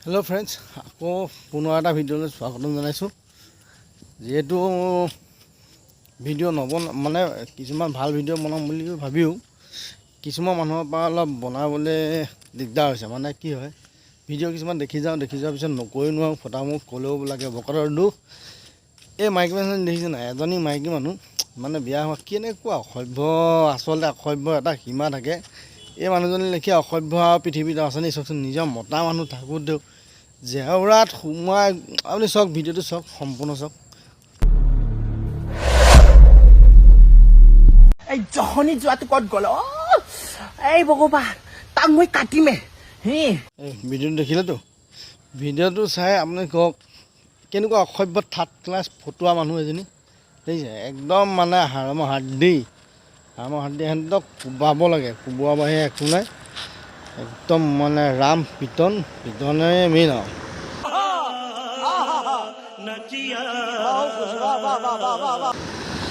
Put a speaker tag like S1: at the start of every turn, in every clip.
S1: Hello' friends, আকৌ পুনৰ এটা ভিডিঅ'লৈ স্বাগতম জনাইছোঁ। যিহেতু ভিডিঅ' মানে কিছুমান ভাল ভিডিঅ' বনাম বুলি ভাবিও কিছুমান মানুহৰ পৰা অলপ বনাবলৈ দিগদাৰ হৈছে। মানে কি হয়, ভিডিঅ' কিছুমান দেখি যোৱাৰ পিছত নকৰি নোৱাৰোঁ, ফটামুখ ক'লেও লাগে বকৰৰ দুখ। এই মাইকী মানুহজনী দেখিছে নাই, এজনী মাইকী মানুহ মানে বিয়া হোৱা কেনেকুৱা অসভ্য, আচলতে অসভ্য এটা সীমা থাকে। এই মানুহজনী লেখীয়া অসভ্য আৰু পৃথিৱীত আছেনি চাওকচোন। নিজৰ মতা মানুহ থাকোঁতেও জেওৰাত সোমাই, আপুনি চাওক, ভিডিঅ'টো চাওক, সম্পূৰ্ণ চাওক।
S2: এই জহনি যোৱাটো ক'ত গ'ল? এই ভগৱান, তাক মই কাটিমে।
S1: এই ভিডিঅ'টো দেখিলেতো, ভিডিঅ'টো চাই আপুনি কওক কেনেকুৱা অসভ্য থাৰ্ড ক্লাছ ফটোৱা মানুহ এজনী দেখিছে। একদম মানে হাড়মৰ হাড়দি সিহঁতক কোবাব লাগে, কোবোৱা বাহিৰে একো নাই। একদম মানে ৰাম পিটনে মেইন আৰু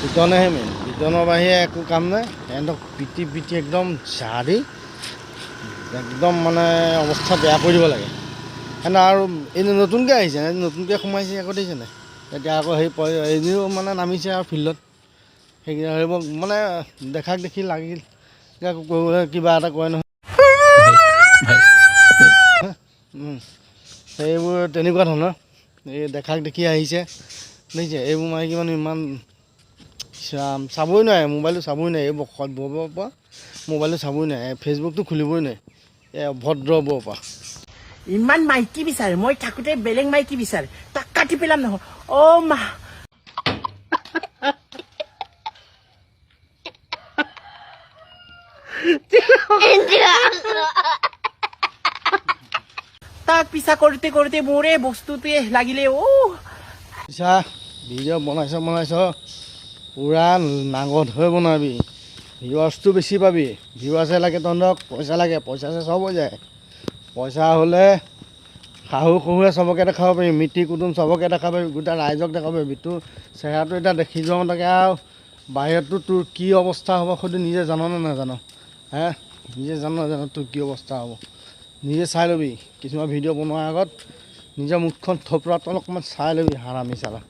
S1: পিটনেহে মেইন, পিটনৰ বাহিৰে একো কাম নাই। সিহঁতক পিটি একদম ঝাৰি একদম মানে অৱস্থা বেয়া কৰি দিব লাগে। সিহঁতে আৰু এনে নতুনকৈ আহিছে, নতুনকৈ সোমাইছে আকৌ, দেখিছে নাই। এতিয়া আকৌ এদিনো মানে নামিছে আৰু ফিল্ডত। সেইকেইটা সেইবোৰ মানে দেখাক দেখি লাগিল কিবা এটা কয় নহয়, সেইবোৰ তেনেকুৱা ধৰণৰ। এই দেখাক দেখি আহিছে, দেখিছে। এইবোৰ মাইকী মানুহ ইমান চাবই নোৱাৰে, মোবাইলটো চাবই নোৱাৰে। এইবোৰ সভ্যৰ পৰা মোবাইলটো চাবই নোৱাৰে, ফেচবুকটো খুলিবই নোৱাৰে। এই অভদ্ৰবোৰৰ পৰা
S2: ইমান মাইকী বিচাৰে, মই থাকোঁতে বেলেগ মাইকী বিচাৰে, তাক কাটি পেলাম নহয়। অ' মা, তাক পিছা কৰোঁতে মোৰে বস্তুটোৱে লাগিলে।
S1: পিছা ভিডিঅ' বনাইছ পূৰা নাঙত হৈ বনাবি, ভিউৱাৰ্ছটো বেছি পাবি। ভিউৱাৰ্ছে লাগে তহঁতক, পইচা লাগে, পইচাছে চব হৈ যায়। পইচা হ'লে শাহু শহুৰে চবকে দেখাব পাৰিবি, মিতিৰ কুটুম চবকে দেখাব পাৰিবি, গোটেই ৰাইজক দেখাব পাৰিবি। তোৰ চেহেৰাটো এতিয়া দেখি যোৱা মতাকে আৰু বাহিৰততো তোৰ কি অৱস্থা হ'ব সেইটো নিজে জাননে নাজান? নিজে জান তোৰ কি অৱস্থা হ'ব, নিজে চাই ল'বি। কিছুমান ভিডিঅ' বনোৱাৰ আগত নিজৰ মুখখন থপৰাটো অলপমান চাই ল'বি, হাৰামি চালা।